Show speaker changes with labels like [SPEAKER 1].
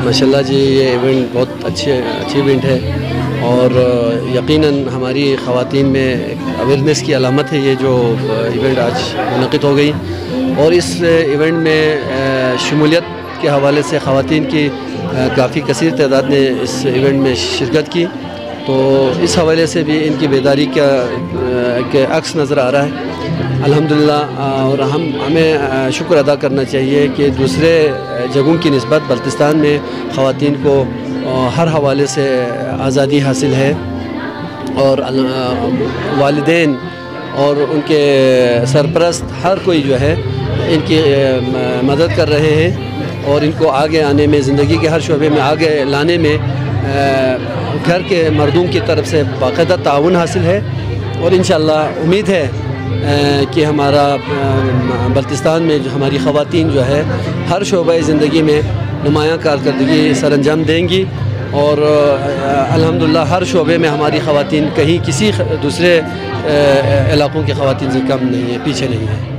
[SPEAKER 1] ماشاءاللہ جی یہ ایونٹ بہت اچھی ایونٹ ہے اور یقیناً ہماری خواتین میں اویئرنیس کی علامت ہے یہ جو ایونٹ آج منعقد ہو گئی، اور اس ایونٹ میں شمولیت کے حوالے سے خواتین کی کافی کثیر تعداد نے اس ایونٹ میں شرکت کی، تو اس حوالے سے بھی ان کی بیداری کے عکس نظر آ رہا ہے الحمدللہ۔ اور ہمیں شکر ادا کرنا چاہیے کہ دوسرے جگہوں کی نسبت بلتستان میں خواتین کو ہر حوالے سے آزادی حاصل ہے، اور والدین اور ان کے سرپرست ہر کوئی جو ہے ان کی مدد کر رہے ہیں، اور ان کو آگے آنے میں، زندگی کے ہر شعبے میں آگے لانے میں گھر کے مردوں کی طرف سے باقاعدہ تعاون حاصل ہے، اور انشاءاللہ امید ہے کہ ہمارا بلتستان میں جو ہماری خواتین جو ہے ہر شعبہ زندگی میں نمایاں کارکردگی سر انجام دیں گی، اور الحمدللہ ہر شعبے میں ہماری خواتین کہیں کسی دوسرے علاقوں کی خواتین سے کم نہیں ہے، پیچھے نہیں ہے۔